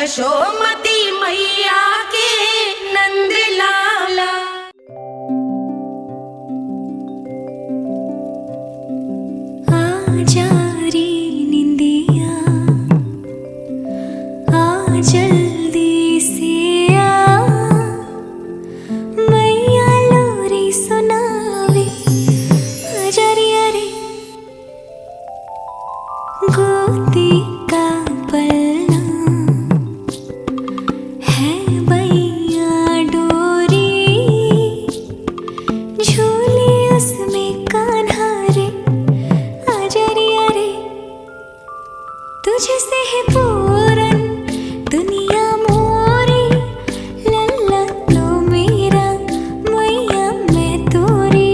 यशोमती मैया के नंद लाला। आजा रे निंदिया आ जल्दी से आ, मैया लोरी सुनावे आजा रे अरे गोदी का पलना है मैया डोरी, झूले उसमें कान्हा रे आजा रे अरे तुझसे है पूरन दुनिया मोरी, लल्ला तो मेरा मैया मैं तोरी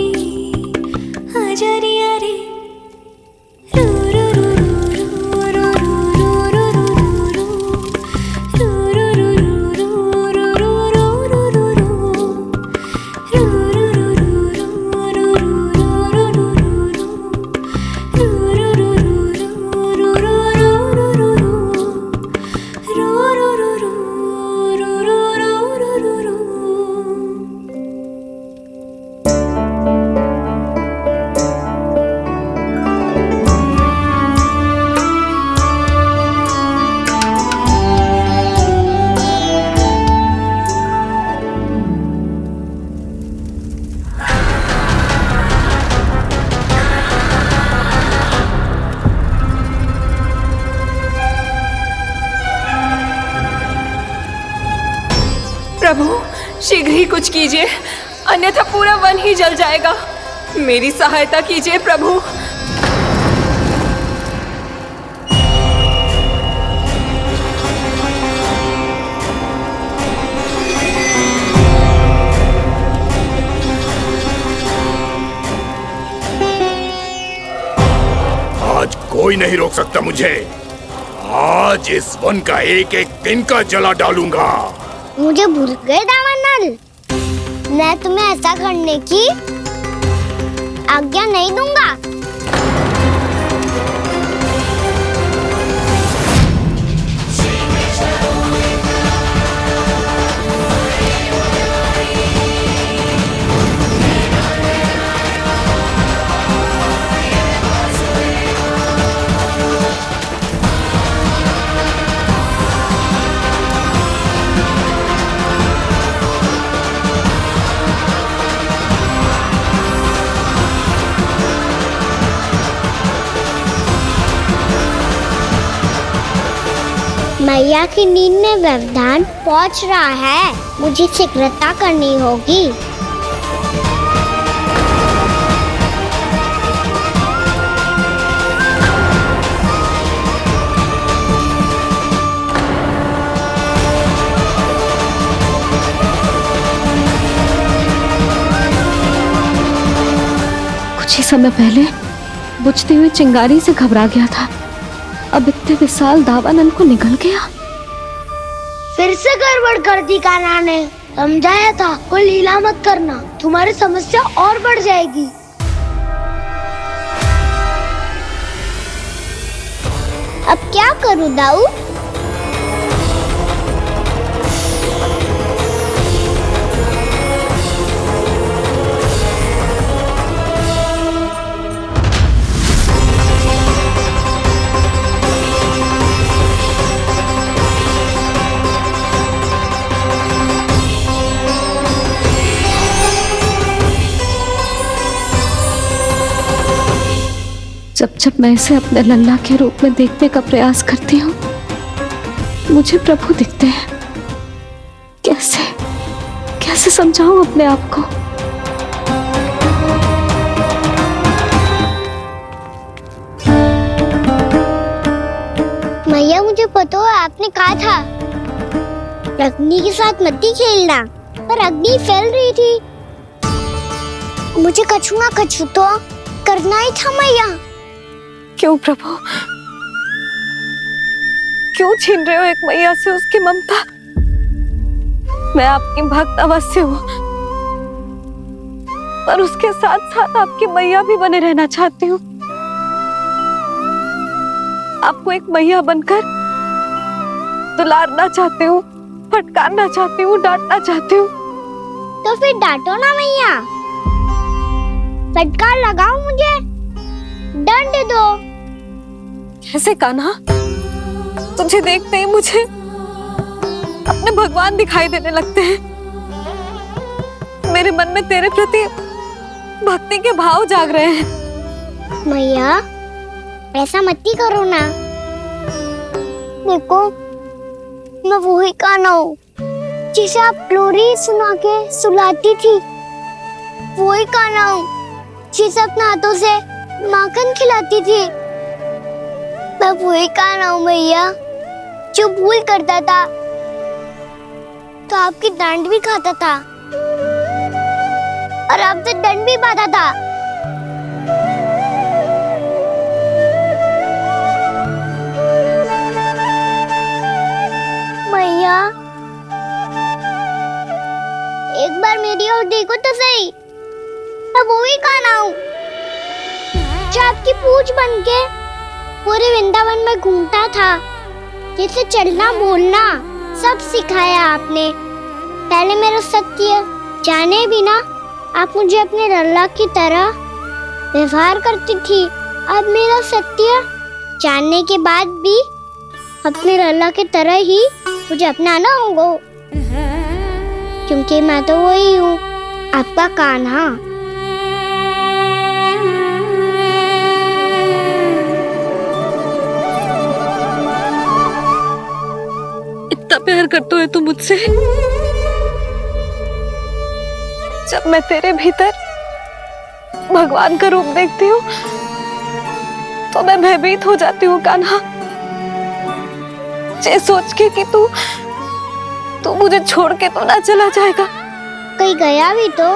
आजा रे अरे रू रू रू रू रू रू रू रू रू रू रू रू रू रू रू प्रभु शीघ्र ही कुछ कीजिए, अन्यथा पूरा वन ही जल जाएगा। मेरी सहायता कीजिए प्रभु। आज कोई नहीं रोक सकता मुझे। आज इस वन का एक एक दिन का जला डालूंगा। मुझे भूल गए दामानल, मैं तुम्हें ऐसा करने की आज्ञा नहीं दूंगा। मैया की नींद में व्यवधान पहुंच रहा है, मुझे शीघ्रता करनी होगी। कुछ ही समय पहले बुझती हुई चिंगारी से घबरा गया था, अब इतने विशाल दावानल को निगल गया। फिर से गड़बड़ कर दी कान्हा ने, समझाया था कोई लीला मत करना, तुम्हारी समस्या और बढ़ जाएगी। अब क्या करूं दाऊ? जब जब मैं इसे अपने लल्ला के रूप में देखने का प्रयास करती हूँ, मुझे प्रभु दिखते हैं। कैसे कैसे समझाऊं अपने आप को? मैया मुझे पता है आपने कहा था अग्नि के साथ मत ही खेलना, पर अग्नि फैल रही थी। मुझे कछु ना कछु तो करना ही था मैया। क्यों प्रभु, क्यों छीन रहे हो एक मैया से उसकी ममता? मैं आपकी भक्त अवश्य हूँ, पर उसके साथ साथ आपकी मैया भी बने रहना चाहती हूँ। आपको एक मैया बनकर दुलारना चाहती हूँ, फटकारना चाहती हूँ, डांटना चाहती हूँ। तो फिर डांटो ना मैया, फटकार लगाओ, मुझे दंड दो। कैसे कान्हा? तुझे देखते ही मुझे अपने भगवान दिखाई देने लगते हैं। मेरे मन में तेरे प्रति भक्ति के भाव जाग रहे हैं। मैया ऐसा मत ही करो ना। देखो मैं वही कान्हा हूँ जिसे आप लोरी सुना के सुलाती थी। वही कान्हा हूँ जिसे अपने हाथों से माखन खिलाती थी। मैं वही कान्हा हूँ मैया जो भूल करता था तो आपकी डांट भी खाता था और आपसे दंड भी पाता था। मैया एक बार मेरी ओर देखो तो सही। मैं वो ही कान्हा हूँ जो आपकी पूछ बन के पूरे वृंदावन में घूमता था, जिसे चलना बोलना सब सिखाया आपने। पहले मेरा सत्य जाने बिना आप मुझे अपने लल्ला की तरह व्यवहार करती थी। अब मेरा सत्य जानने के बाद भी अपने लल्ला की तरह ही मुझे अपनाना होगा, क्योंकि मैं तो वही हूँ, आपका कान्हा। इतना प्यार करते हो तुम मुझसे? जब मैं तेरे भीतर भगवान का रूप देखती हूँ तो मैं भयभीत हो जाती हूँ कान्हा। ये सोच के कि तू मुझे छोड़ के तो ना चला जाएगा। कहीं गया भी तो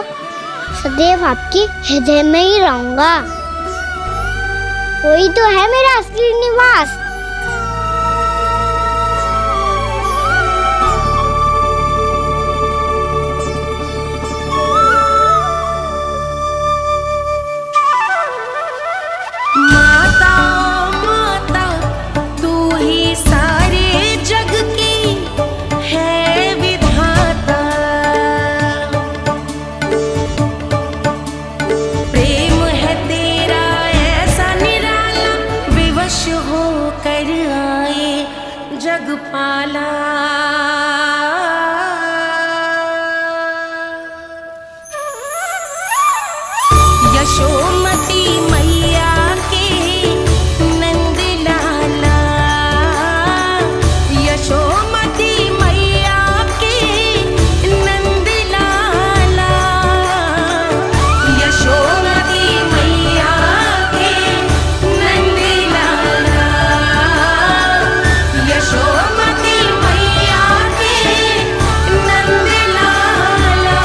सदैव आपके हृदय में ही रहूंगा। वही तो है मेरा असली निवास। यशोमती मैया के नंद लाला, यशोमती मैया के नंद लाला, यशोमती मैया के नंद लाला, यशोमती मैया के नंद लाला।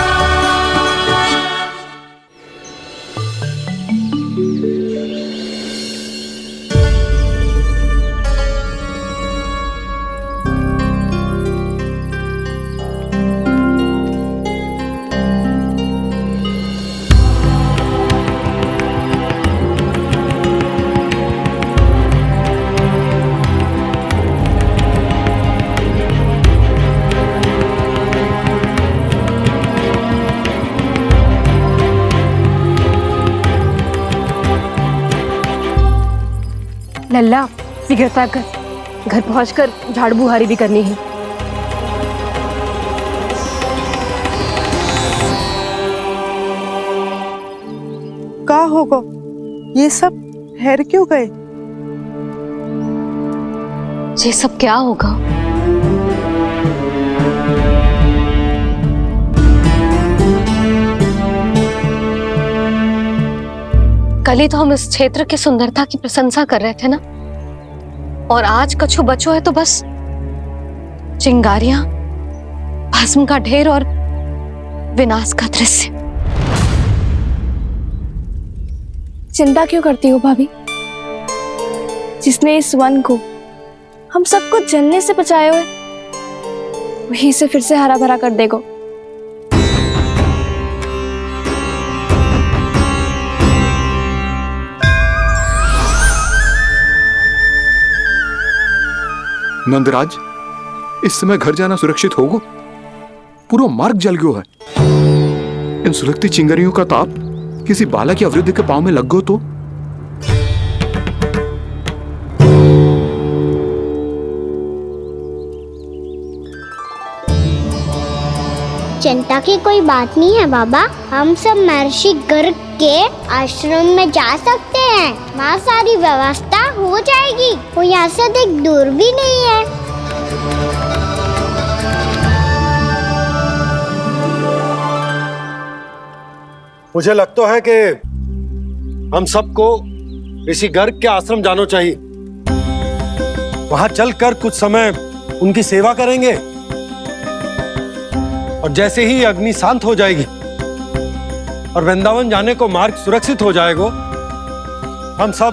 लल्ला शीघ्र पैक कर, घर पहुंचकर झाड़ू बुहारी भी करनी है। का होगा? ये सब ठहर क्यों गए? ये सब क्या होगा? कल ही तो हम इस क्षेत्र की सुंदरता की प्रशंसा कर रहे थे ना, और आज कछु बचो है तो बस चिंगारियां, भस्म का ढेर और विनाश का दृश्य। चिंता क्यों करती हो भाभी? जिसने इस वन को हम सबको जलने से बचाए हुए, वही से फिर से हरा भरा कर देगा। नंदराज, इस समय घर जाना सुरक्षित होगा? पूरा मार्ग जल गयो है। इन सुलगती चिंगारियों का ताप किसी बालक या वृद्ध के पांव में लग गयो तो? चिंता की कोई बात नहीं है बाबा, हम सब महर्षि गर्ग के आश्रम में जा सकते हैं। वहाँ सारी व्यवस्था हो जाएगी, वो यहाँ से देख दूर भी नहीं है। मुझे लगता है कि हम सबको ऋषि गर्ग के आश्रम जाना चाहिए। वहां चलकर कुछ समय उनकी सेवा करेंगे और जैसे ही अग्नि शांत हो जाएगी और वृंदावन जाने को मार्ग सुरक्षित हो जाएगा, हम सब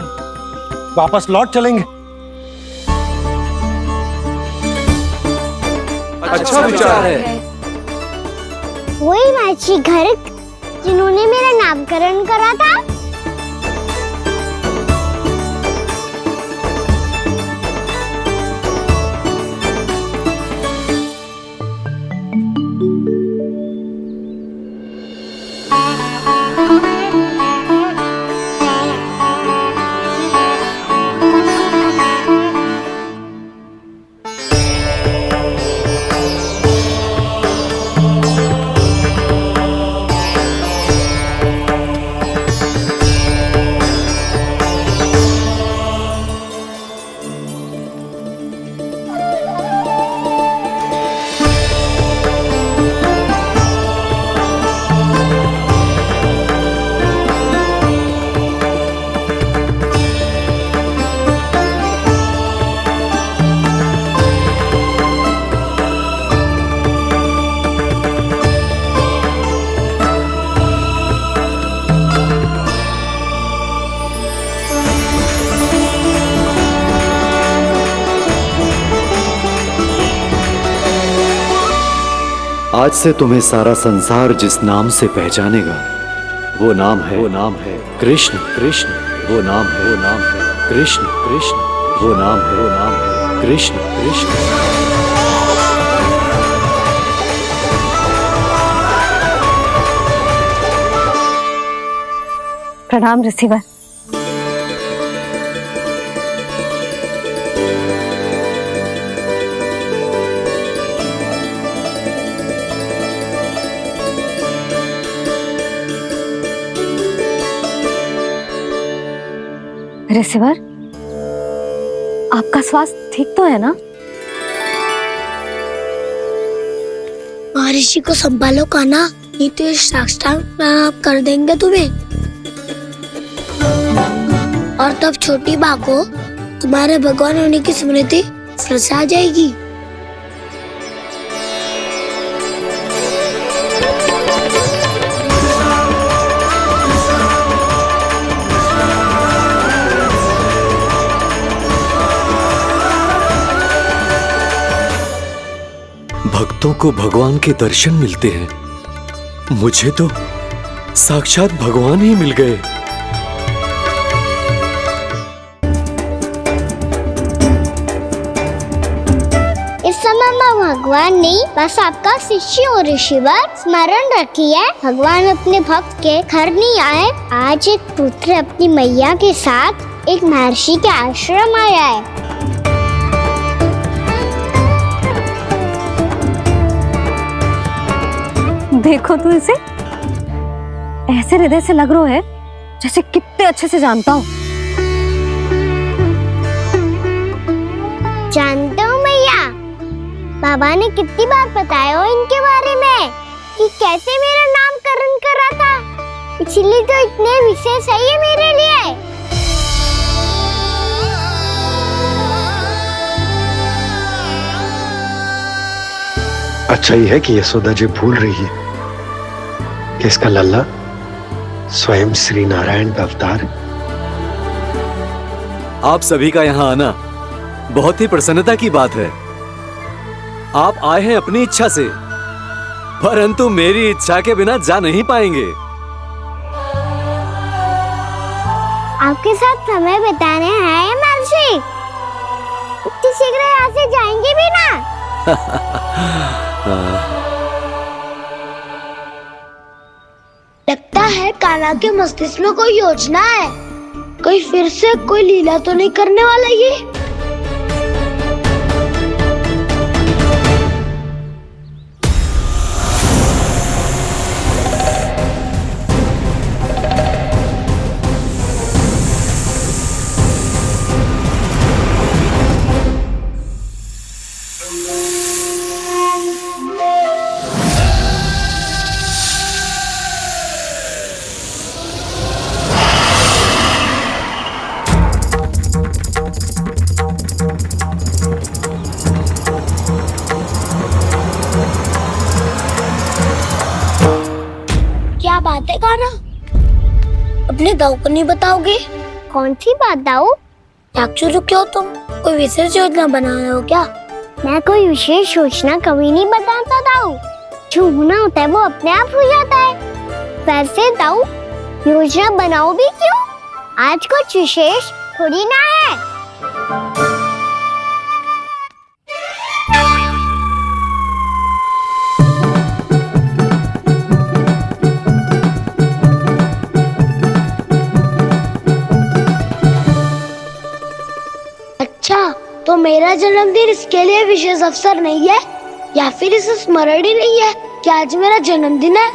वापस लौट चलेंगे। अच्छा विचार है। वही महर्षि गर्ग जिन्होंने मेरा नामकरण करा था। आज से तुम्हें सारा संसार जिस नाम से पहचानेगा वो नाम है कृष्ण। कृष्ण वो नाम है कृष्ण। कृष्ण वो नाम है कृष्ण। कृष्ण। प्रणाम ऋषिवर। ऋषिवर, आपका स्वास्थ्य ठीक तो है ना? महर्षि को संभालो कान्हा, नहीं तो ये साष्टांग प्रणाम कर देंगे तुम्हें। और तब छोटी बा को तुम्हारे भगवान होने की स्मृति फिर से आ जाएगी। भक्तों को भगवान के दर्शन मिलते हैं, मुझे तो साक्षात भगवान ही मिल गए। इस समय मैं भगवान नहीं, बस आपका शिष्य हूँ ऋषिवर। स्मरण रखिए, भगवान अपने भक्त के घर नहीं आए। आज एक पुत्र अपनी मैया के साथ एक महर्षि के आश्रम आया है। देखो तो इसे, ऐसे हृदय से लग रहा है जैसे कितने अच्छे से जानता हूँ। जानते हो मैया, बाबा ने कितनी बार बताया हो इनके बारे में कि कैसे मेरा नामकरण करा था, इसीलिए तो इतने विशेष है ये मेरे लिए। अच्छा ही है कि यशोदा जी भूल रही है कि इसका लल्ला स्वयं श्री नारायण का अवतार है। आप सभी का यहाँ आना बहुत ही प्रसन्नता की बात है। आप आए हैं अपनी इच्छा से, परंतु मेरी इच्छा के बिना जा नहीं पाएंगे। आपके साथ समय बिताने हैं महर्षि, इतनी शीघ्र यहाँ से जाएंगे भी ना? लगता है कान्हा के मस्तिष्क में कोई योजना है। कोई फिर से कोई लीला तो नहीं करने वाला ये? क्या बात है कान्हा? अपने दाऊ को नहीं बताओगे? कौन सी बात दाऊ? चाकचू क्यों तुम? कोई विशेष योजना बना रहे हो क्या? मैं कोई विशेष योजना कभी नहीं बताता दाऊ। जो होना होता है वो अपने आप हो जाता है। वैसे दाऊ योजना बनाओ भी क्यों? आज कुछ विशेष थोड़ी ना है। अच्छा, तो मेरा जन्मदिन इसके लिए विशेष अवसर नहीं है या फिर इसे स्मरण ही नहीं है कि आज मेरा जन्मदिन है?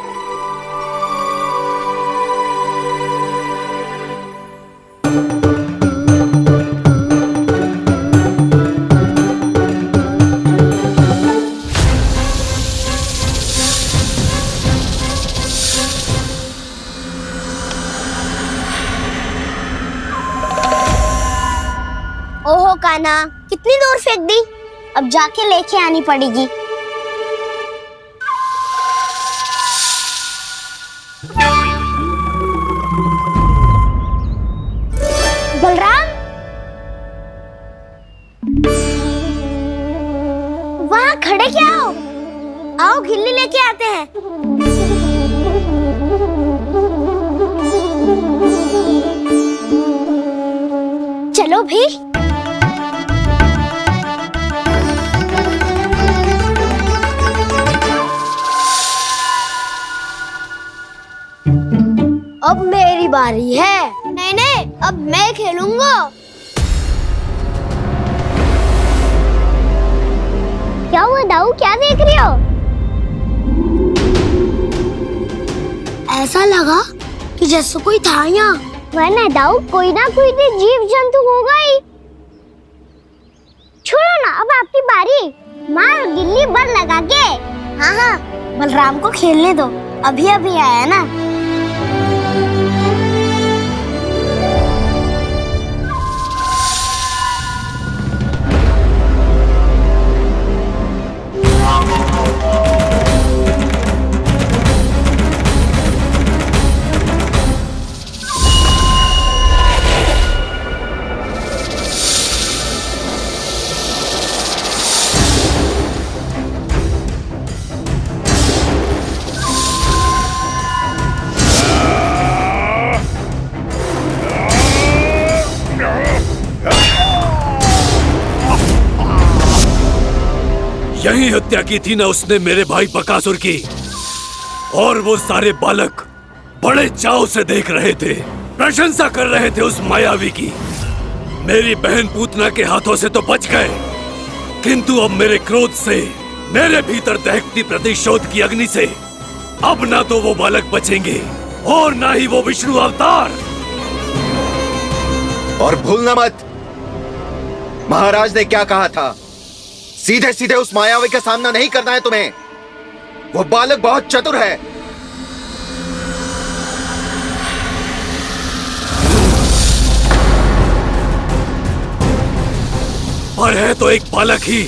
ओहो कान्हा, कितनी दूर फेंक दी? अब जाके लेके आनी पड़ेगी। बलराम, वहाँ खड़े क्या हो? आओ घिल्ली लेके आते हैं। चलो भी। अब मेरी बारी है। नहीं नहीं, अब मैं खेलूंगा। क्या हुआ दाऊ, क्या देख रही हो? ऐसा लगा कि जैसे कोई था यहाँ। वरना दाऊ कोई ना कोई तो जीव जंतु होगा ही। छोड़ो ना, अब आपकी बारी। मार गिल्ली बर लगा के। हाँ हाँ, बलराम को खेलने दो, अभी अभी आया ना। यही हत्या की थी ना उसने मेरे भाई बकासुर की। और वो सारे बालक बड़े चाव से देख रहे थे, प्रशंसा कर रहे थे उस मायावी की। मेरी बहन पूतना के हाथों से तो बच गए, किंतु अब मेरे क्रोध से, मेरे भीतर दहकती प्रतिशोध की अग्नि से अब ना तो वो बालक बचेंगे और ना ही वो विष्णु अवतार। और भूलना मत, महाराज ने क्या कहा था। सीधे सीधे उस मायावी का सामना नहीं करना है तुम्हें। वो बालक बहुत चतुर है। पर है तो एक बालक ही,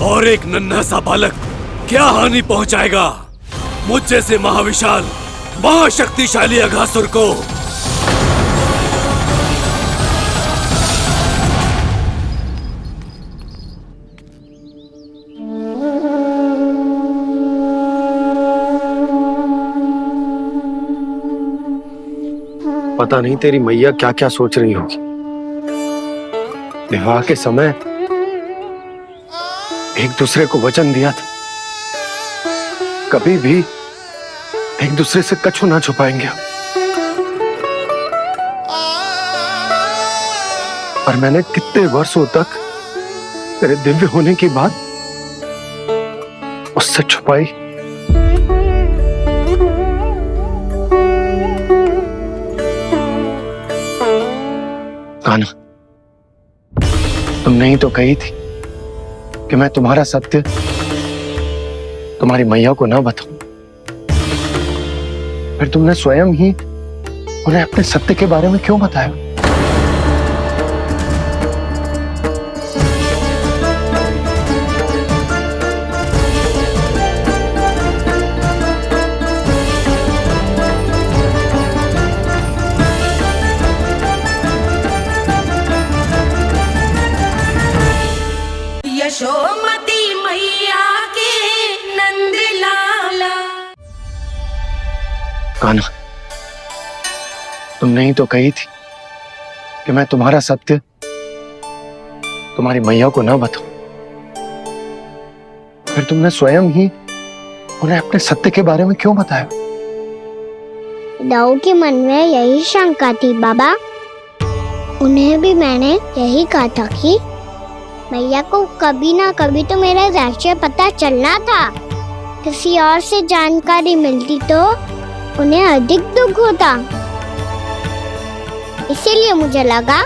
और एक नन्हा सा बालक क्या हानि पहुंचाएगा मुझ जैसे महाविशाल महाशक्तिशाली अघासुर को। पता नहीं तेरी मैया क्या क्या सोच रही होगी। विवाह के समय एक दूसरे को वचन दिया था, कभी भी एक दूसरे से कछु ना छुपाएंगे। और मैंने कितने वर्षों तक तेरे दिव्य होने की बात उससे छुपाई। कान्हा, तुमने ही तो कही थी कि मैं तुम्हारा सत्य तुम्हारी मैया को ना बताऊं। फिर तुमने स्वयं ही उन्हें अपने सत्य के बारे में क्यों बताया? यशोमती मैया के नंद लाला। कान्हा, तुमने ही तो कही थी कि मैं तुम्हारा सत्य तुम्हारी मैया को ना बताऊं। फिर तुमने स्वयं ही उन्हें अपने सत्य के बारे में क्यों बताया? दाऊ के मन में यही शंका थी बाबा। उन्हें भी मैंने यही कहा था कि मैया को कभी ना कभी तो मेरा रहस्य पता चलना था। किसी और से जानकारी मिलती तो उन्हें अधिक दुख होता। इसीलिए मुझे लगा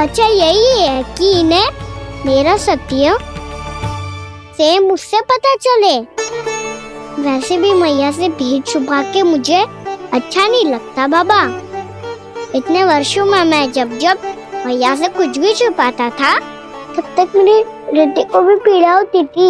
अच्छा यही है कि इन्हें मेरा सत्य से मुझसे पता चले। वैसे भी मैया से भीड़ छुपा के मुझे अच्छा नहीं लगता बाबा। इतने वर्षों में मैं जब जब मैया से कुछ भी छुपाता था तब तक मेरे हृदय को भी पीड़ा होती थी।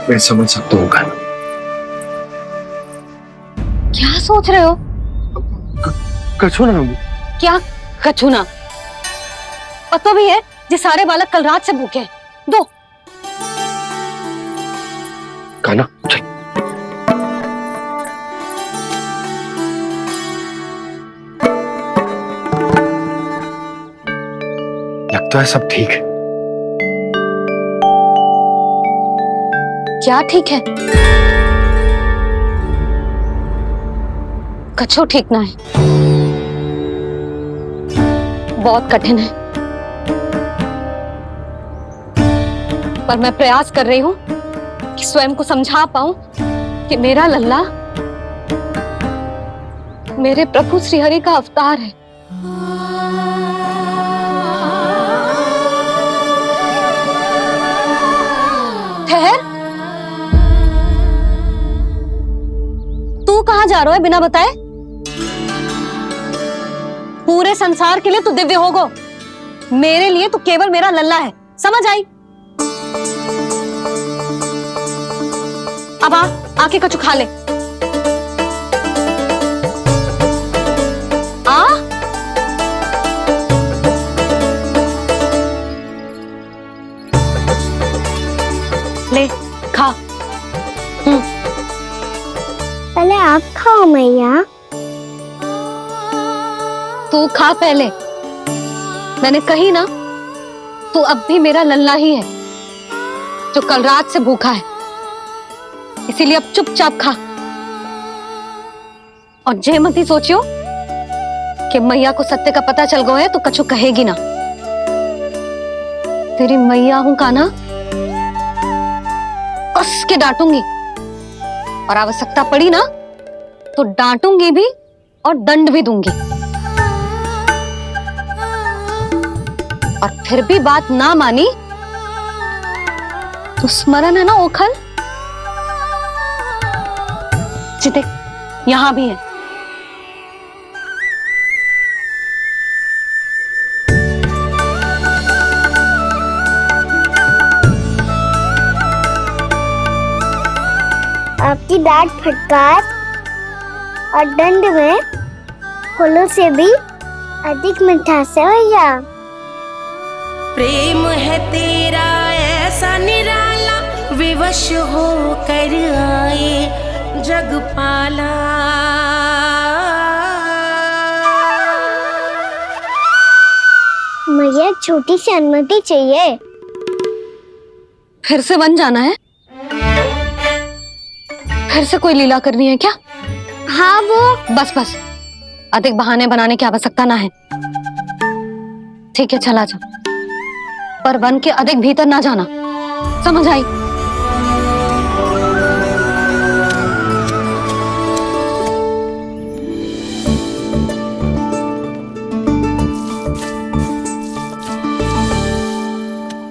मैं समझ सकता हूँ कान्हा। क्या सोच रहे हो? कछु ना। क्या कछुना? पता भी है ये सारे बालक कल रात से भूखे हैं। दो। कान्हा चल। लगता है सब ठीक है। क्या ठीक है? कछु ठीक ना है। बहुत कठिन है, पर मैं प्रयास कर रही हूं कि स्वयं को समझा पाऊं कि मेरा लल्ला मेरे प्रभु श्रीहरि का अवतार है। ठहर, तू कहां जा रहा है बिना बताए? पूरे संसार के लिए तू दिव्य होगो, मेरे लिए तू केवल मेरा लल्ला है। समझ आई? अब आके कछु खा ले। आ ले खा। पहले आप खाओ मैया। तू खा पहले। मैंने कही ना, तू अब भी मेरा लल्ला ही है जो कल रात से भूखा है। इसीलिए अब चुपचाप खा। और जे मत ही सोचियो कि मैया को सत्य का पता चल गया है तो कछु कहेगी ना। तेरी मैया हूं कान्हा, कस के डांटूंगी और आवश्यकता पड़ी ना तो डांटूंगी भी और दंड भी दूंगी। और फिर भी बात ना मानी तो स्मरण है ना ओखल? देख, यहां भी है। आपकी डांट फटकार और दंड में फूलों से भी अधिक मिठास है भैया। प्रेम है तेरा ऐसा निराला, विवश हो कर आए जगपाला। मुझे एक छोटी सी अनुमति चाहिए। फिर से वन जाना है? फिर से कोई लीला करनी है क्या? हाँ वो बस बस, अधिक बहाने बनाने की आवश्यकता ना है। ठीक है, चला जा, पर वन के अधिक भीतर ना जाना, समझ आई?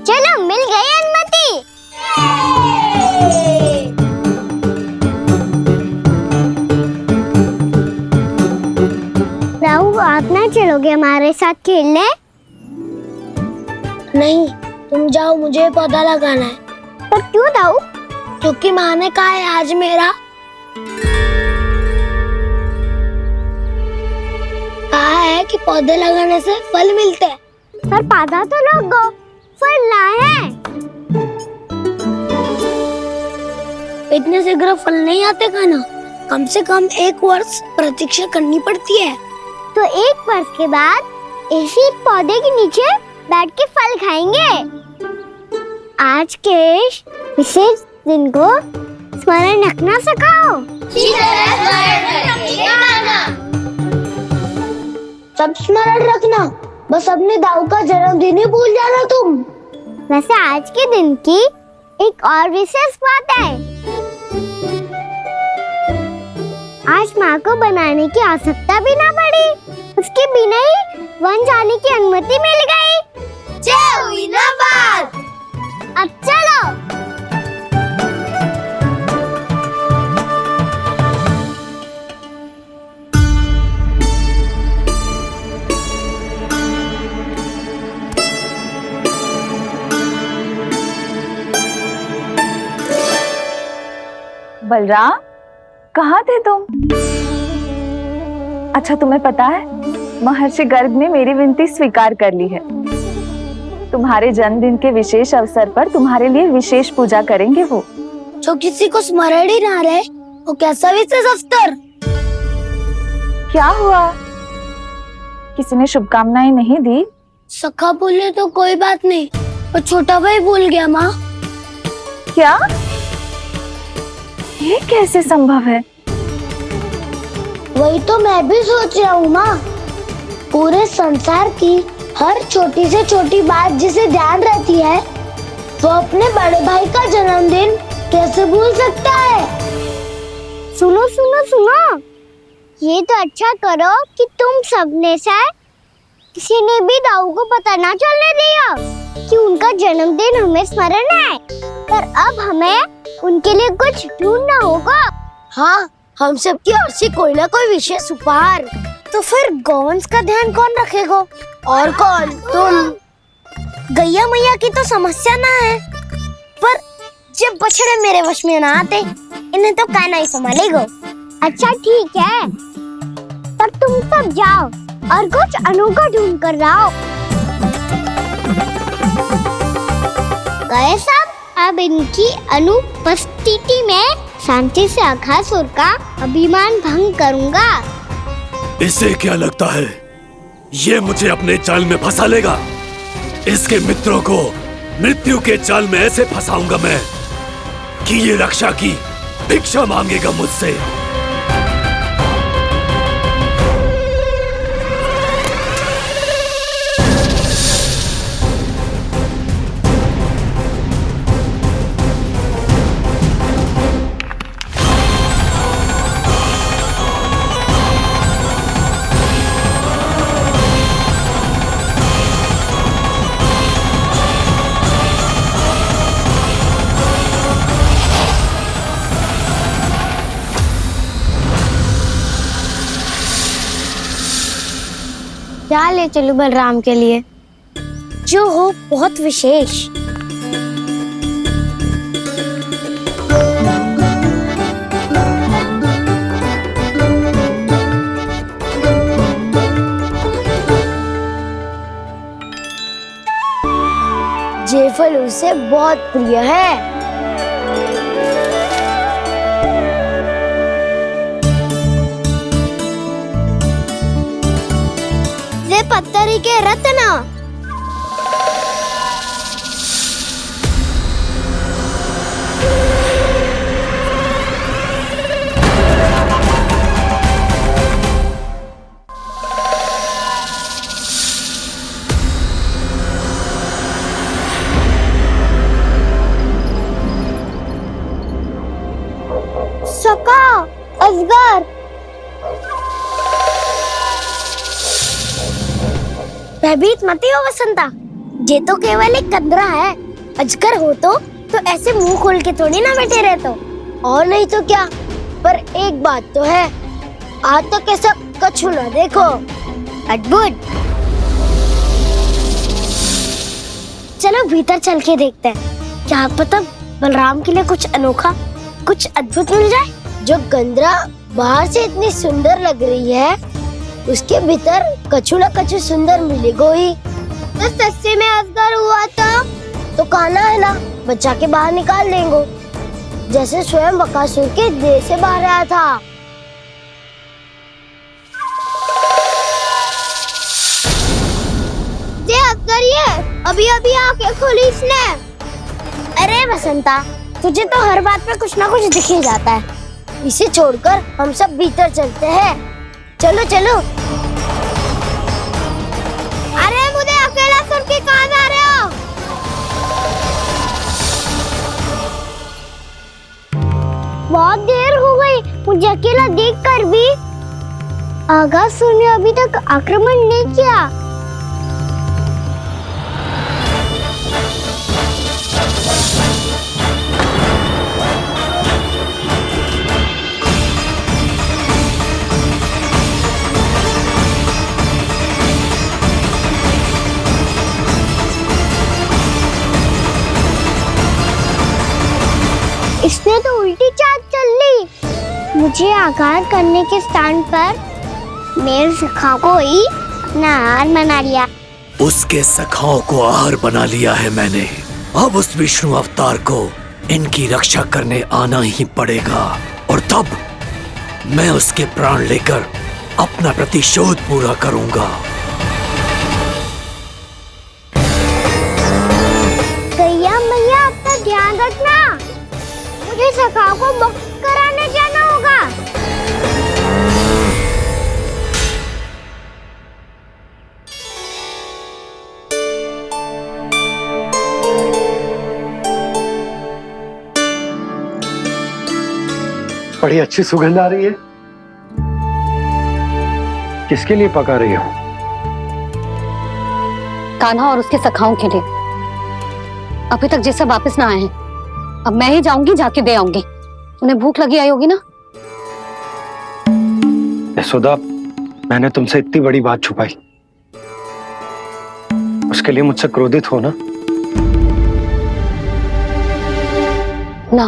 चलो, मिल गई अनुमति। राहु, आप ना चलोगे हमारे साथ खेलने? नहीं, तुम जाओ, मुझे पौधा लगाना है। पर क्यों राहु? क्योंकि माँ ने कहा है आज मेरा कहा है कि पौधे लगाने से फल मिलते हैं। पर पौधा तो लगो, फल ना है। इतने शीघ्र फल नहीं आते खाना, कम से कम 1 वर्ष प्रतीक्षा करनी पड़ती है। तो 1 वर्ष के बाद इसी पौधे के नीचे बैठ के फल खाएंगे। आज के विशेष दिन को स्मरण रखना सिखाओ। सब स्मरण रखना, बस अपने दाऊ का जन्मदिन ही भूल जाना तुम। वैसे आज के दिन की एक और विशेष बात है। आज माँ को बनाने की आवश्यकता भी ना पड़ी, उसके बिना ही वन जाने की अनुमति मिल गई। हुई ना बात। अब चलो। बलराम, कहाँ थे तुम? अच्छा, तुम्हें पता है महर्षि गर्ग ने मेरी विनती स्वीकार कर ली है। तुम्हारे जन्मदिन के विशेष अवसर पर तुम्हारे लिए विशेष पूजा करेंगे वो। जो किसी को स्मरण ही ना रहे, वो कैसा विशेष अवसर? क्या हुआ? किसी ने शुभकामनाएं नहीं दी? सखा बोले तो कोई बात नहीं, पर छोटा भाई भूल गया माँ। क्या? ये कैसे संभव है? वही तो मैं भी सोच रहा हूँ माँ। पूरे संसार की हर छोटी से छोटी बात जिसे ध्यान रहती है, वो अपने बड़े भाई का जन्मदिन कैसे भूल सकता है? सुनो सुनो सुनो, ये तो अच्छा करो कि तुम सबने से किसी ने भी दाऊ को पता ना चलने दिया कि उनका जन्मदिन हमें स्मरण है। पर अब हमें उनके लिए कुछ ढूंढना होगा। हाँ, हम सबकी ओर से कोई ना कोई विशेष उपहार। तो फिर गौवंश का ध्यान कौन रखेगा? और कौन? तुम। गैया मैया की तो समस्या ना है, पर जब बछड़े मेरे वश में ना आते, इन्हें तो कान्हा ही संभालेगा। अच्छा ठीक है, पर तुम सब जाओ और कुछ अनोखा ढूंढ कर लाओ। गए सब? अब इनकी अनुपस्थिति में शांति से अघासुर का अभिमान भंग करूंगा। इसे क्या लगता है ये मुझे अपने जाल में फंसा लेगा? इसके मित्रों को मृत्यु के जाल में ऐसे फंसाऊंगा मैं कि ये रक्षा की भिक्षा मांगेगा मुझसे। क्या ले चलूं बलराम के लिए जो हो बहुत विशेष? ये फल उसे बहुत प्रिय है। सका अजगर। भयभीत मत हो वसंता, ये तो केवल एक कंदरा है। अजगर हो तो ऐसे मुंह खोल के थोड़ी ना बैठे रहते हो। और नहीं तो क्या, पर एक बात तो है, आज तक ऐसा कछु ना देखो। अद्भुत। चलो भीतर चल के देखते हैं, क्या पता बलराम के लिए कुछ अनोखा, कुछ अद्भुत मिल जाए। जो गंदरा बाहर से इतनी सुंदर लग रही है, उसके भीतर कछु न कछु सुंदर मिलेगा ही। तो सस्ते में अजगर हुआ तो काना है ना, बच्चा के बाहर निकाल देंगे, जैसे स्वयं बकासुर के देह से बाहर आया था। ये अजगर ये अभी अभी आंखें खोली इसने। अरे बसंता, तुझे तो हर बात पे कुछ ना कुछ दिख ही जाता है। इसे छोड़कर हम सब भीतर चलते हैं। चलो चलो। अरे मुझे अकेला सुन के कहाँ जा रहे हो? बहुत देर हो गई मुझे अकेला देखकर भी। आगासुर ने अभी तक आक्रमण नहीं किया। इसने तो उल्टी चाल चल ली। मुझे आघात करने के स्थान पर मेरे सखा को ही अपना आहार बना लिया। उसके सखाओं को आहार बना लिया है मैंने। अब उस विष्णु अवतार को इनकी रक्षा करने आना ही पड़ेगा, और तब मैं उसके प्राण लेकर अपना प्रतिशोध पूरा करूंगा। गैया मैया, अपना ध्यान रखना। मुझे सखा को मुक्त कराने जाना होगा। बड़ी अच्छी सुगंध आ रही है। किसके लिए पका रही हो? कान्हा और उसके सखाओं के लिए। अभी तक जैसे वापस ना आए हैं, अब मैं ही जाऊंगी, जाके दे आऊंगी। उन्हें भूख लगी आई होगी ना। यशोदा, मैंने तुमसे इतनी बड़ी बात छुपाई, उसके लिए मुझसे क्रोधित हो ना? ना,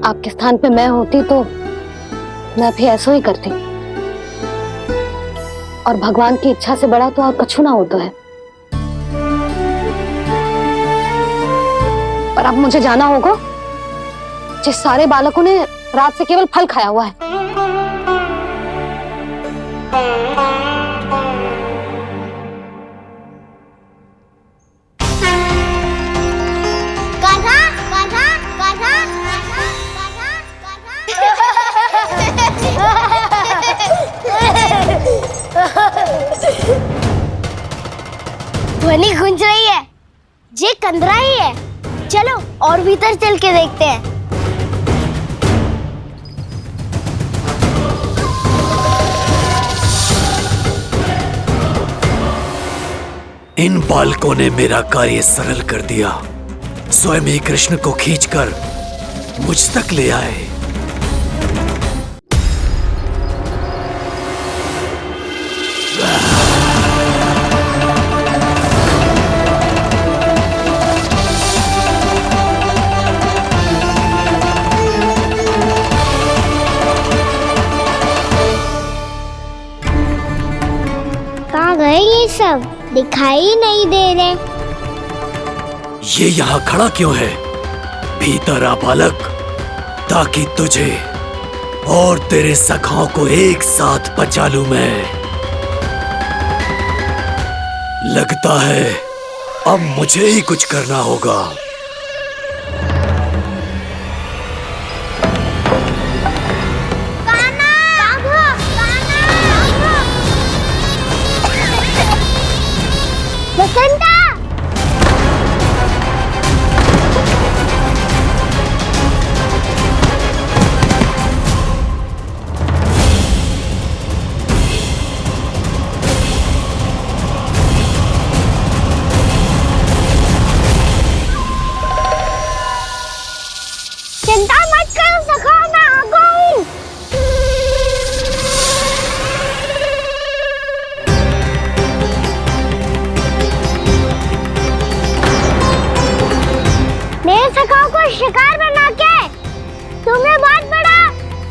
आपके स्थान पे मैं होती तो मैं भी ऐसा ही करती। और भगवान की इच्छा से बड़ा तो और कछु ना होता है। पर अब मुझे जाना होगा। जिस सारे बालकों ने रात से केवल फल खाया हुआ है। कान्हा, कान्हा, कान्हा, ध्वनि गूंज रही है। ये कंदरा ही है। चलो और भीतर चल के देखते हैं। इन बालकों ने मेरा कार्य सरल कर दिया। स्वयं ही कृष्ण को खींचकर मुझ तक ले आए। कहाँ गए ये सब? दिखाई नहीं दे रहे। ये यहाँ खड़ा क्यों है? भीतर आ बालक, ताकि तुझे और तेरे सखाओं को एक साथ बचा लूं मैं। लगता है अब मुझे ही कुछ करना होगा। बसंता! चिंता मत करो सखा, मैं आ गया हूँ। मेरे सखाओं को शिकार बना के तुमने बहुत बड़ा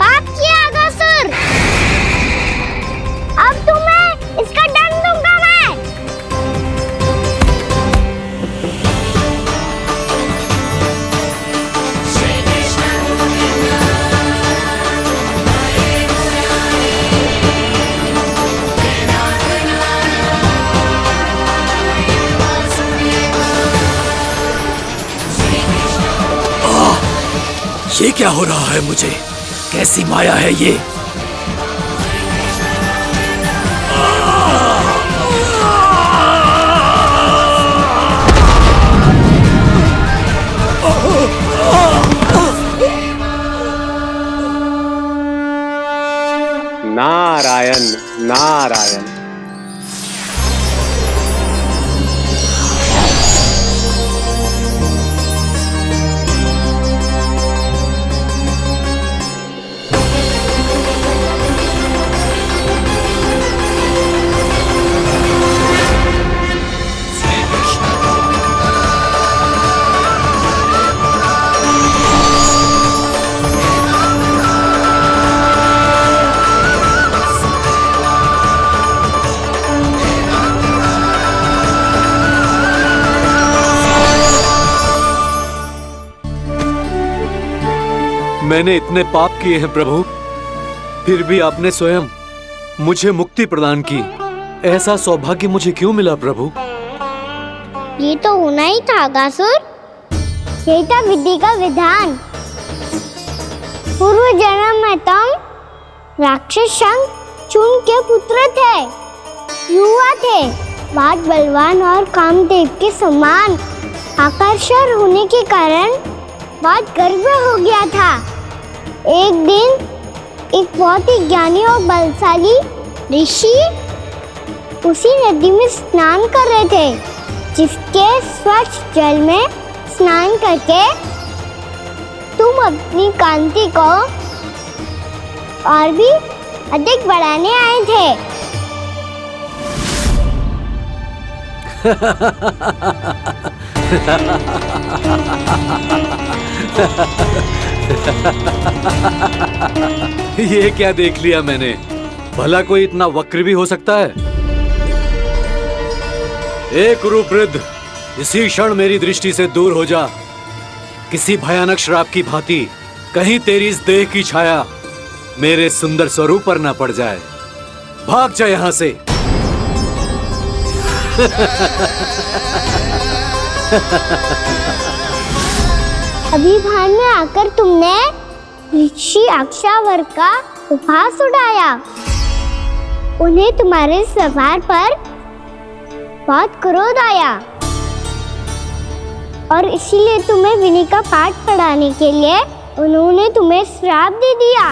पाप किया अगासुर। अब तुम्हें इसका दंड दूंगा मैं। ये क्या हो रहा है मुझे? कैसी माया है ये? नारायण नारायण। मैंने इतने पाप किए हैं प्रभु, फिर भी आपने स्वयं मुझे मुक्ति प्रदान की। ऐसा सौभाग्य मुझे क्यों मिला प्रभु? ये तो होना ही था अगासुर, यही था विधि का विधान। पूर्व जन्म में तुम राक्षस शंखचूड़ के पुत्र थे, युवा थे, बहुत बलवान और कामदेव के समान। आकर्षण होने के कारण बहुत गर्व हो गया था। एक दिन एक बहुत ही ज्ञानी और बलशाली ऋषि उसी नदी में स्नान कर रहे थे, जिसके स्वच्छ जल में स्नान करके तुम अपनी कांति को और भी अधिक बढ़ाने आए थे। ये क्या देख लिया मैंने? भला कोई इतना वक्र भी हो सकता है? एक कुरुवृद्ध, इसी क्षण मेरी दृष्टि से दूर हो जा। किसी भयानक श्राप की भांति कहीं तेरी इस देह की छाया मेरे सुंदर स्वरूप पर न पड़ जाए। भाग जा यहाँ से। अभी भान में आकर तुमने ऋषि अक्षावर का उपहास उड़ाया। उन्हें तुम्हारे व्यवहार पर बहुत क्रोध आया और इसीलिए तुम्हें विनय का पाठ पढ़ाने के लिए उन्होंने तुम्हें श्राप दे दिया।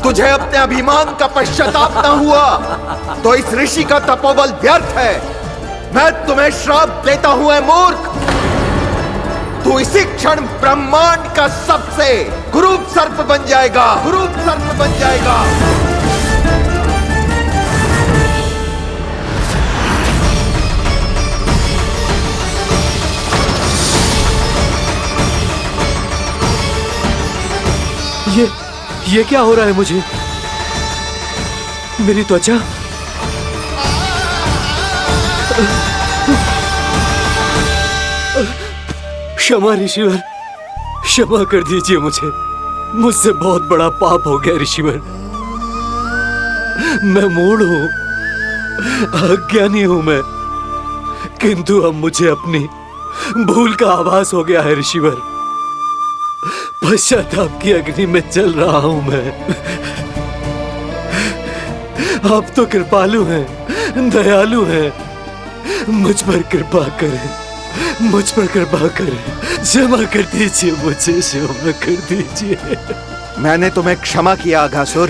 तुझे अपने अभिमान का पश्चाताप न हुआ तो इस ऋषि का तपोबल व्यर्थ है। मैं तुम्हें श्राप देता हूं ऐ मूर्ख। तू इसी क्षण ब्रह्मांड का सबसे कुरूप सर्प बन जाएगा, कुरूप सर्प बन जाएगा। ये क्या हो रहा है मुझे? मेरी त्वचा क्षमा ऋषिवर, क्षमा कर दीजिए मुझे। मुझसे बहुत बड़ा पाप हो गया ऋषिवर। मैं मूढ़ हूं, अज्ञानी हूं मैं, किंतु अब मुझे अपनी भूल का आभास हो गया है ऋषिवर। पश्चाताप की अग्नि में जल रहा हूं मैं। आप तो कृपालु हैं, दयालु हैं, मुझ पर कृपा करें, मुझ पर कृपा करें। क्षमा कर दीजिए मुझे, क्षमा कर दीजिए। मैंने तुम्हें क्षमा किया अघासुर,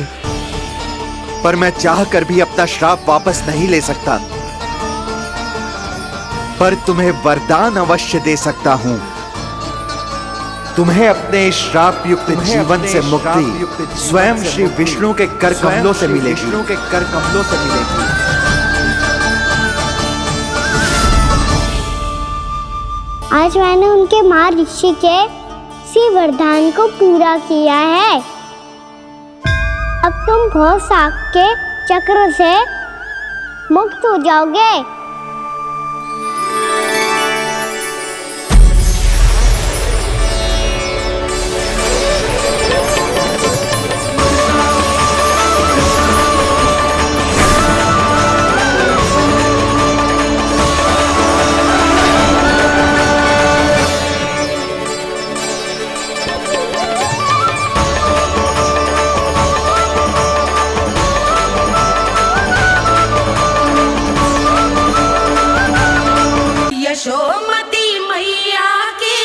पर मैं चाहकर भी अपना श्राप वापस नहीं ले सकता। पर तुम्हें वरदान अवश्य दे सकता हूं। तुम्हें अपने श्राप युक्त जीवन से मुक्ति स्वयं श्री विष्णु के कर कमलों से मिलेगी। आज मैंने उनके माँ ऋषि के इसी वरदान को पूरा किया है। अब तुम भव साग के चक्र से मुक्त हो जाओगे। यशोमती मैया के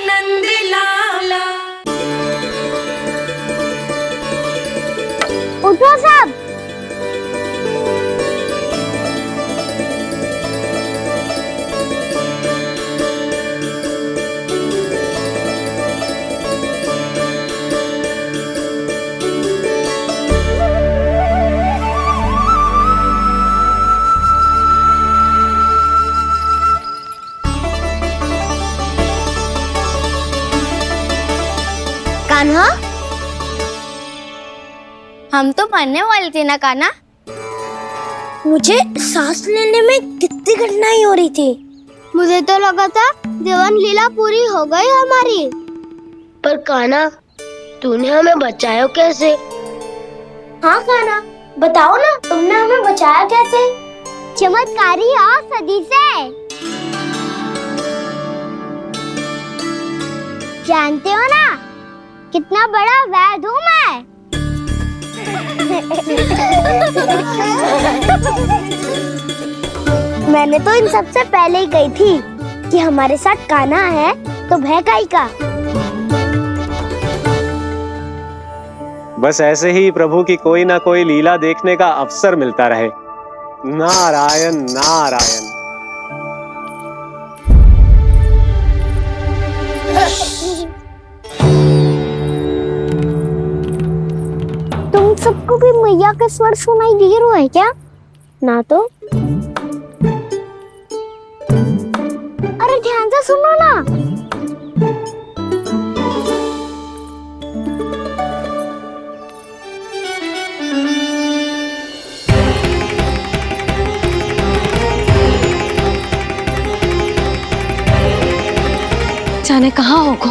नंद लाला। उठो सब। कान्हा, हम तो मरने वाले थे ना कान्हा। मुझे सांस लेने में कितनी कठिनाई हो रही थी। मुझे तो लगा था जीवन लीला पूरी हो गई हमारी। पर कान्हा, तूने हमें बचाया कैसे? हाँ कान्हा, बताओ ना, तुमने हमें बचाया कैसे? चमत्कारी औषधि से। जानते हो ना कितना बड़ा वैद्य हूँ मैं। मैंने तो इन सबसे पहले ही कही थी कि हमारे साथ कान्हा है तो भय काई का। बस ऐसे ही प्रभु की कोई ना कोई लीला देखने का अवसर मिलता रहे। नारायण नारायण। तुम सबको भी मैया का स्वर सुनाई दे रहा है क्या? ना तो। अरे ध्यान से सुनो ना। जाने कहाँ होगो?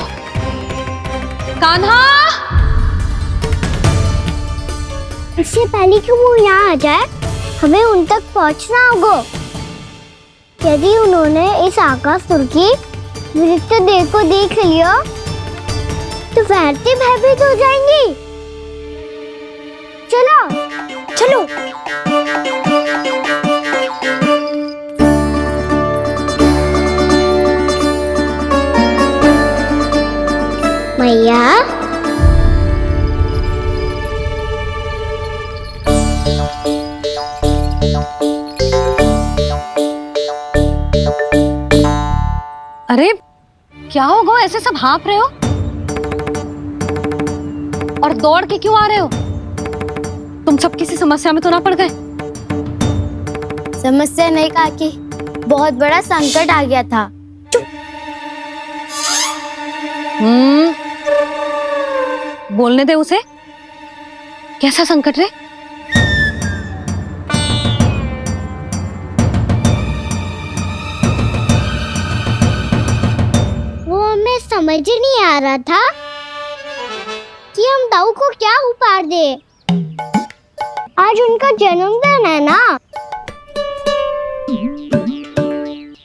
कान्हा! इससे पहले कि वो यहाँ आ जाए, हमें उन तक पहुँचना होगा। यदि उन्होंने इस आकासुर की नृत्य देह को देख लिया, तो वैरती भयभीत हो जाएंगी। चलो, चलो। मैया, अरे क्या होगा, ऐसे सब हाँफ रहे हो और दौड़ के क्यों आ रहे हो? तुम सब किसी समस्या में तो ना पड़ गए? समस्या नहीं काकी, बहुत बड़ा संकट आ गया था। बोलने दे उसे। कैसा संकट रे? वो हमें समझ ही नहीं आ रहा था कि हम दाऊ को क्या उपहार दे। आज उनका जन्मदिन है ना।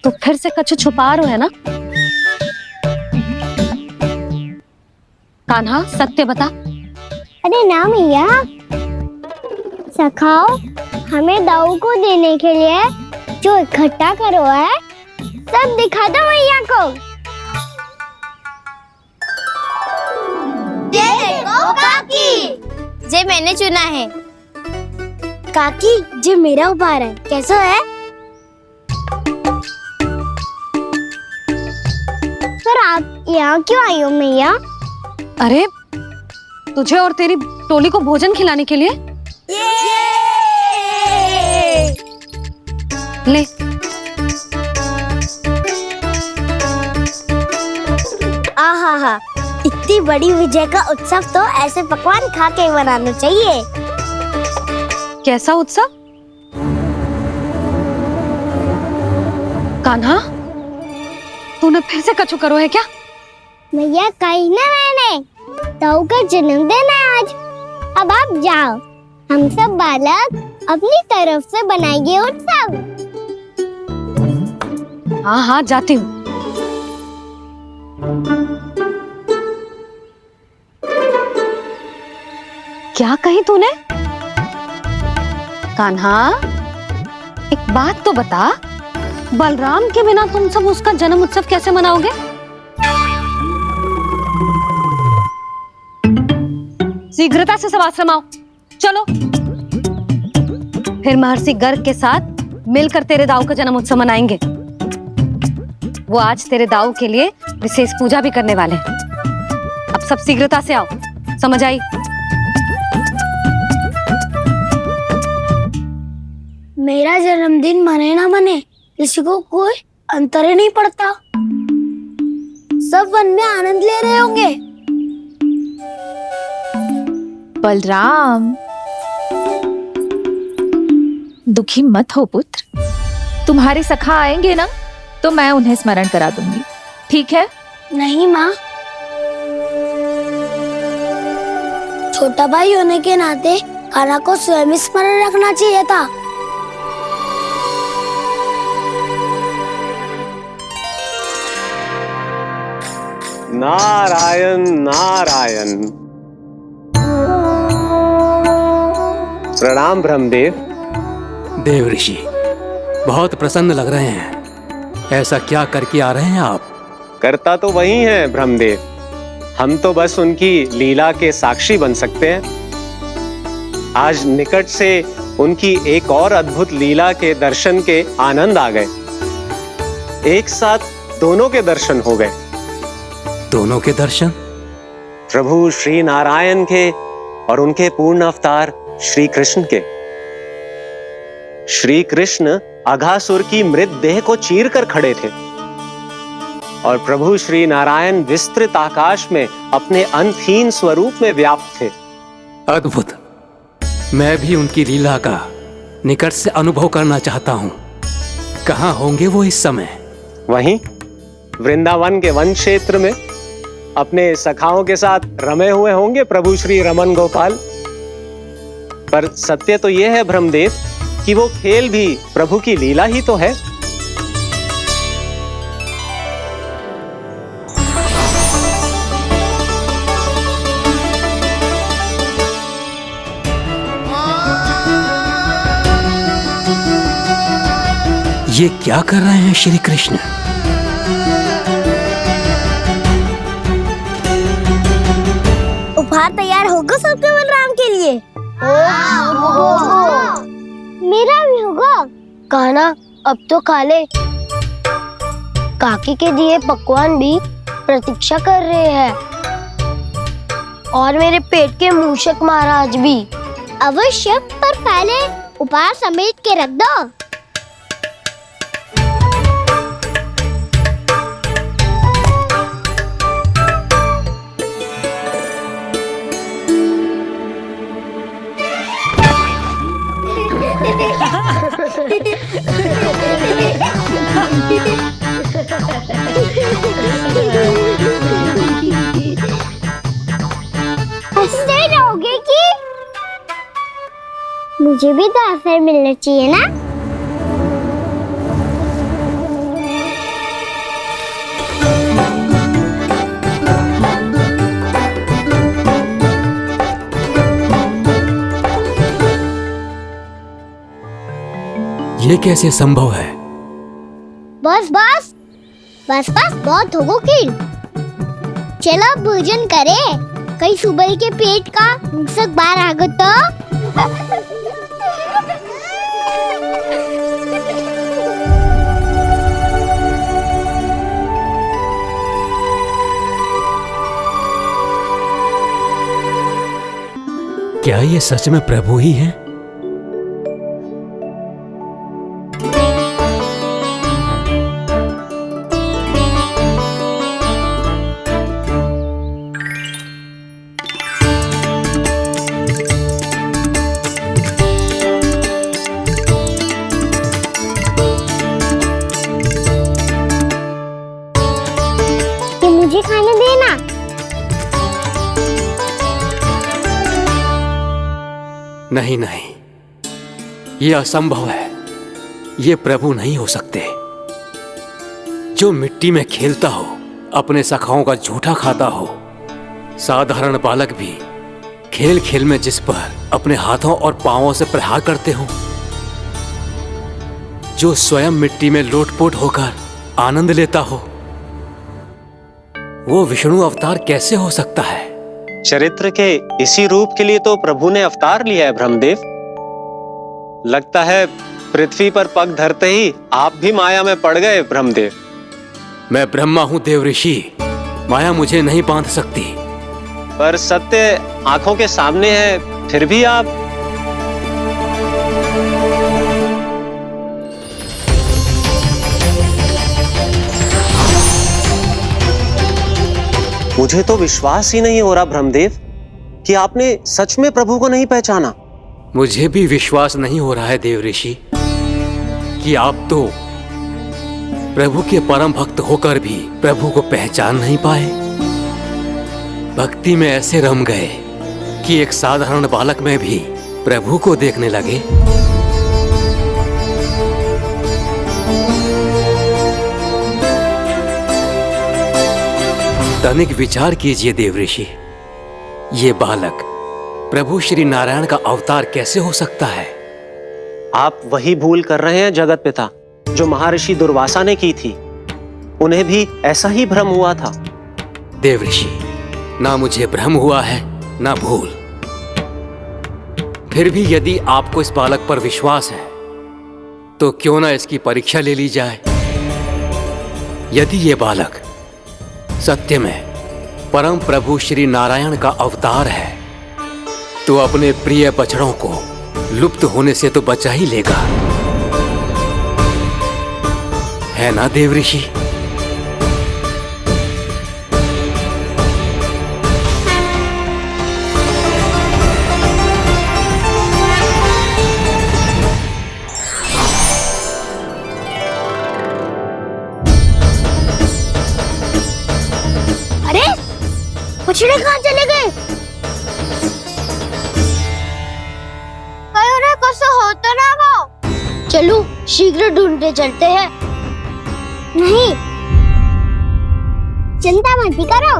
तो फिर से कुछ छुपा रहे हो है ना? कान्हा, सत्य बता। अरे ना मैया, सखाओ, हमें दाऊ को देने के लिए जो इकट्ठा करो है सब दिखा दो मैया को। ये देखो काकी, जे मैंने चुना है। काकी, जे मेरा उपहार है, कैसा है? पर आप यहाँ क्यों आई हो मैया? अरे तुझे और तेरी टोली को भोजन खिलाने के लिए। ले आहा, इतनी बड़ी विजय का उत्सव तो ऐसे पकवान खा के मनाना चाहिए। कैसा उत्सव? कान्हा, तूने फिर से कछु करो है क्या? मैया कही ना मैंने, ताऊ का जन्मदिन है आज। अब आप जाओ, हम सब बालक अपनी तरफ से बनाएंगे उत्सव। हाँ हाँ जाती हूँ। क्या कही तूने? कान्हा, एक बात तो बता, बलराम के बिना तुम सब उसका जन्म उत्सव कैसे मनाओगे? शीघ्रता से सब आश्रम आओ, चलो। फिर महर्षि गर्ग के साथ मिलकर तेरे दाऊ का जन्म उत्सव मनाएंगे। वो आज तेरे दाऊ के लिए विशेष पूजा भी करने वाले हैं। अब सब शीघ्रता से आओ, समझ आई? मेरा जन्मदिन मने ना मने, किसी को कोई अंतर ही नहीं पड़ता। सब वन में आनंद ले रहे होंगे। बलराम, दुखी मत हो पुत्र। तुम्हारे सखा आएंगे ना, तो मैं उन्हें स्मरण करा दूंगी, ठीक है? नहीं माँ, छोटा भाई होने के नाते कान्हा को स्वयं स्मरण रखना चाहिए था। नारायण नारायण। प्रणाम ब्रह्मदेव। देव ऋषि, बहुत प्रसन्न लग रहे हैं। ऐसा क्या करके आ रहे हैं आप? करता तो वही है ब्रह्मदेव, हम तो बस उनकी लीला के साक्षी बन सकते हैं। आज निकट से उनकी एक और अद्भुत लीला के दर्शन के आनंद आ गए। एक साथ दोनों के दर्शन हो गए। दोनों के दर्शन? प्रभु श्री नारायण के और उनके पूर्ण अवतार श्री कृष्ण के। श्री कृष्ण अघासुर की मृत देह को चीर कर खड़े थे और प्रभु श्री नारायण विस्तृत आकाश में अपने अंतहीन स्वरूप में व्याप्त थे। अद्भुत। मैं भी उनकी लीला का निकट से अनुभव करना चाहता हूँ। कहाँ होंगे वो इस समय? वहीं वृंदावन के वन क्षेत्र में अपने सखाओं के साथ रमे हुए होंगे प्रभु श्री रमन गोपाल। पर सत्य तो यह है ब्रह्मदेव कि वो खेल भी प्रभु की लीला ही तो है। ये क्या कर रहे हैं श्री कृष्ण? उपहार तैयार होगा सबके बलराम के लिए? मेरा भी होगा। कान्हा, अब तो खा ले। काकी के दिए पकवान भी प्रतीक्षा कर रहे हैं और मेरे पेट के मूषक महाराज भी। अवश्य, पर पहले उपहार समेट के रख दो। हंसते रहोगे कि? मुझे भी तो अवसर मिलना चाहिए ना। ये कैसे संभव है? बस बस बस बस, बहुत होगो खेल। चलो भोजन करे, कई सुबह के पेट का मूषक बाहर आ गया तो। क्या ये सच में प्रभु ही हैं? ये मुझे खाने देना। नहीं नहीं, ये असंभव है। ये प्रभु नहीं हो सकते। जो मिट्टी में खेलता हो, अपने सखाओं का झूठा खाता हो, साधारण बालक भी खेल खेल में जिस पर अपने हाथों और पांवों से प्रहार करते हो, जो स्वयं मिट्टी में लोटपोट होकर आनंद लेता हो, वो विष्णु अवतार कैसे हो सकता है? चरित्र के इसी रूप के लिए तो प्रभु ने अवतार लिया है ब्रह्मदेव। लगता है पृथ्वी पर पग धरते ही आप भी माया में पड़ गए ब्रह्मदेव। मैं ब्रह्मा हूं देव ऋषि, माया मुझे नहीं बांध सकती। पर सत्य आंखों के सामने है, फिर भी आप। मुझे तो विश्वास ही नहीं हो रहा ब्रह्मदेव कि आपने सच में प्रभु को नहीं पहचाना। मुझे भी विश्वास नहीं हो रहा है देव ऋषि कि आप तो प्रभु के परम भक्त होकर भी प्रभु को पहचान नहीं पाए। भक्ति में ऐसे रम गए कि एक साधारण बालक में भी प्रभु को देखने लगे। तनिक विचार कीजिए देव ऋषि, ये बालक प्रभु श्री नारायण का अवतार कैसे हो सकता है? आप वही भूल कर रहे हैं जगत पिता जो महर्षि दुर्वासा ने की थी। उन्हें भी ऐसा ही भ्रम हुआ था। देव ऋषि, ना मुझे भ्रम हुआ है ना भूल। फिर भी यदि आपको इस बालक पर विश्वास है तो क्यों ना इसकी परीक्षा ले ली जाए। यदि ये बालक सत्य में परम प्रभु श्री नारायण का अवतार है तो अपने प्रिय बछड़ों को लुप्त होने से तो बचा ही लेगा, है ना देव ऋषि? अरे बछड़े कहाँ चले गए? कैसे होता ना वो? चलो शीघ्र ढूंढते चलते हैं। नहीं, चिंता मत करो,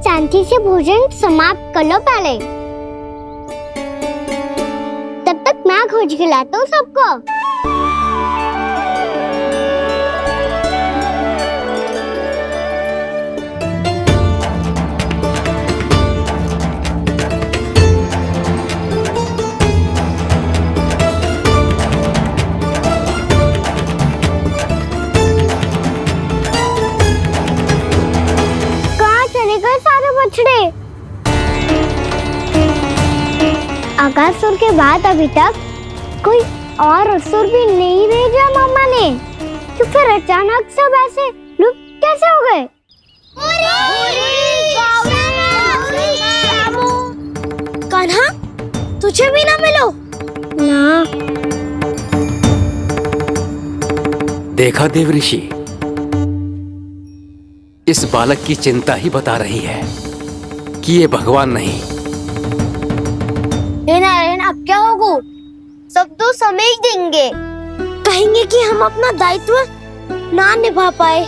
शांति से भोजन समाप्त कर लो पहले। तब तक मैं खोज के लाता हूँ सबको। बछड़े आकासुर के बाद अभी तक कोई और असुर भी नहीं भेजा मामा ने, तो फिर अचानक सब ऐसे लुप्त कैसे हो गए? कान्हा, तुझे भी ना मिलो ना। देखा देव ऋषि, इस बालक की चिंता ही बता रही है कि ये भगवान नहीं। हे नारायण, अब क्या होगा? सब तो समझ देंगे, कहेंगे कि हम अपना दायित्व ना निभा पाए।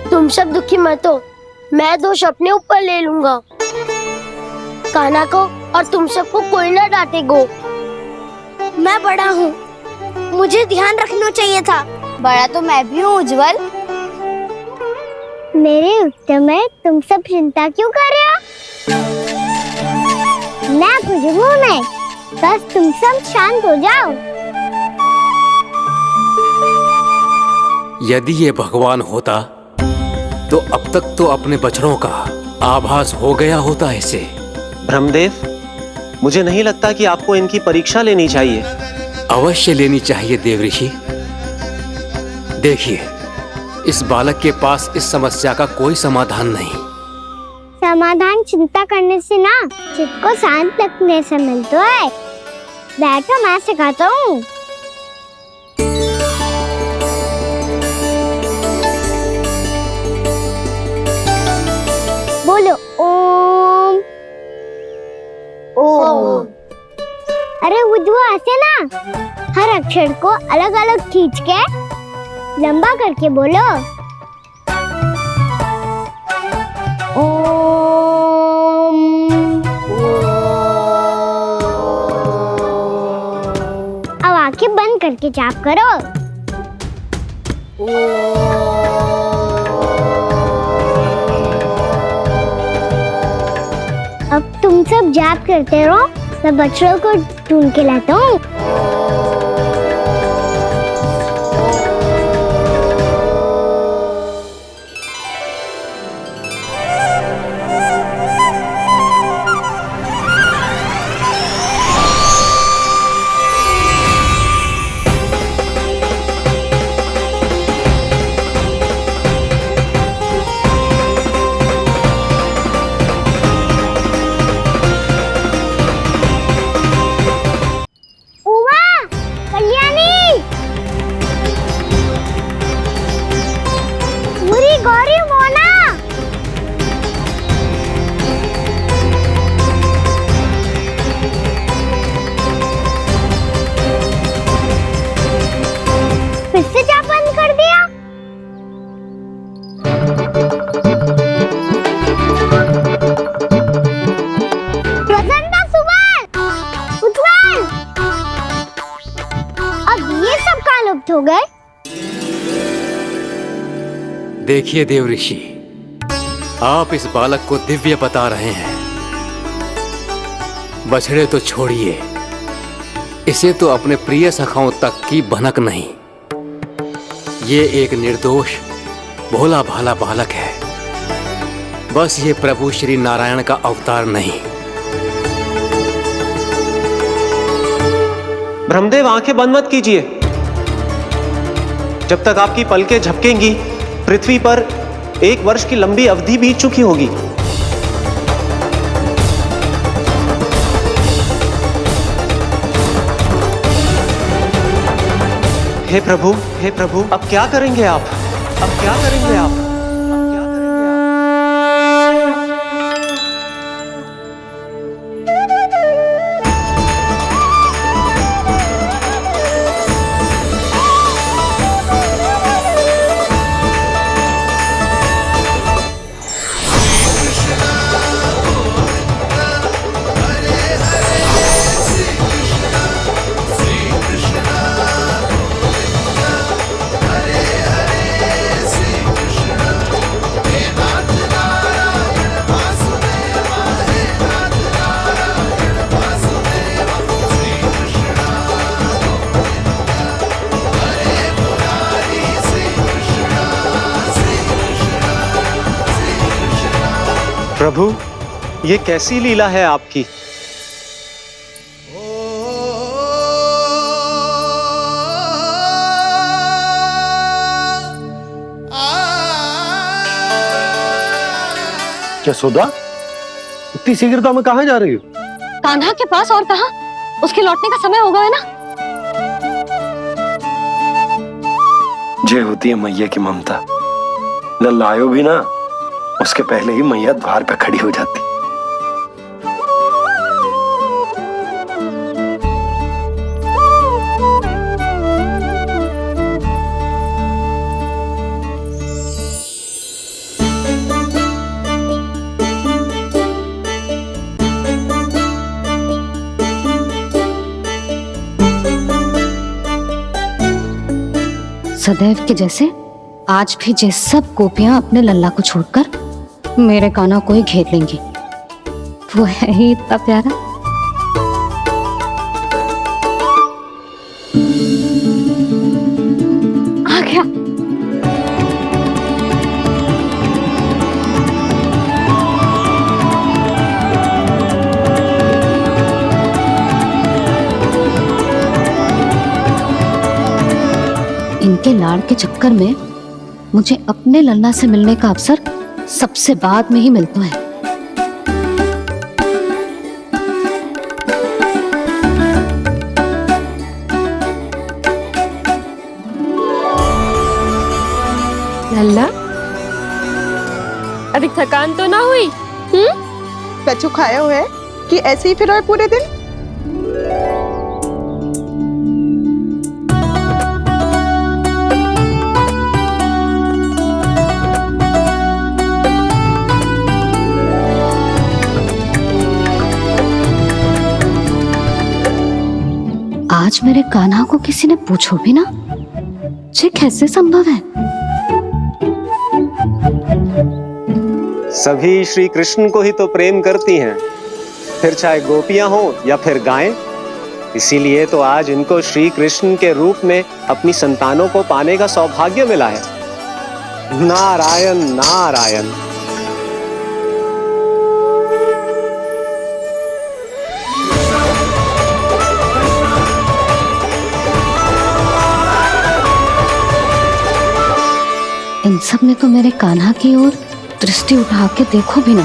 तुम सब दुखी मत हो, मैं दोष अपने ऊपर ले लूंगा। कान्हा को और तुम सबको कोई ना डांटेगो। मैं बड़ा हूँ, मुझे ध्यान रखना चाहिए था। बड़ा तो मैं भी हूँ उज्जवल। मेरे उत्तर में तुम सब चिंता क्यों कर रहे हो? मैं कुछ नहीं, बस तुम सब शांत हो जाओ। यदि ये भगवान होता तो अब तक तो अपने बछड़ों का आभास हो गया होता इसे। ब्रह्मदेव, मुझे नहीं लगता कि आपको इनकी परीक्षा लेनी चाहिए। अवश्य लेनी चाहिए देवऋषि। देखिए, इस बालक के पास इस समस्या का कोई समाधान नहीं। समाधान चिंता करने से ना, चित्त को शांत रखने से मिलता है। बैठो, मैं सिखाता हूँ। बोलो ओम। ओम। अरे उद्धव, ऐसे ना हर अक्षर को अलग अलग खींच के लंबा करके बोलो। ओम। अब आंखें बंद करके जाप करो। अब तुम सब जाप करते रहो, मैं बच्चों को ढूंढ के लाता हूँ। हो गए। देखिए देवऋषि, आप इस बालक को दिव्य बता रहे हैं। बछड़े तो छोड़िए, इसे तो अपने प्रिय सखाओं तक की भनक नहीं। ये एक निर्दोष भोला भाला बालक है। बस ये प्रभु श्री नारायण का अवतार नहीं। ब्रह्मदेव, आंखें बंद मत कीजिए। जब तक आपकी पलकें झपकेंगी, पृथ्वी पर 1 वर्ष की लंबी अवधि बीत चुकी होगी। हे प्रभु, अब क्या करेंगे आप? अब क्या करेंगे आप? प्रभु, ये कैसी लीला है आपकी? यशोदा, इतनी शीघ्रता में कहाँ जा रही हो? कान्हा के पास, और कहाँ? उसके लौटने का समय होगा है ना। जय होती है मैया की ममता। लल्लायो भी ना, उसके पहले ही मैया द्वार पे खड़ी हो जाती। सदैव के जैसे आज भी जे सब गोपियां अपने लल्ला को छोड़कर मेरे कान्हा को ही घेर लेंगी। वो है ही इतना प्यारा। आ गया। लाड़ के चक्कर में मुझे अपने लल्ला से मिलने का अवसर सबसे बाद में ही मिलता है। लल्ला, अभी थकान तो ना हुई? कछु खाया हुआ है कि ऐसे ही फिर आए पूरे दिन? आज मेरे कान्हा को किसी ने पूछो भी ना, ये कैसे संभव है? सभी श्री कृष्ण को ही तो प्रेम करती हैं, फिर चाहे गोपियां हो या फिर गायें। इसीलिए तो आज इनको श्री कृष्ण के रूप में अपनी संतानों को पाने का सौभाग्य मिला है। नारायण नारायण। इन सब ने तो मेरे कान्हा की ओर दृष्टि उठा के देखो भी ना।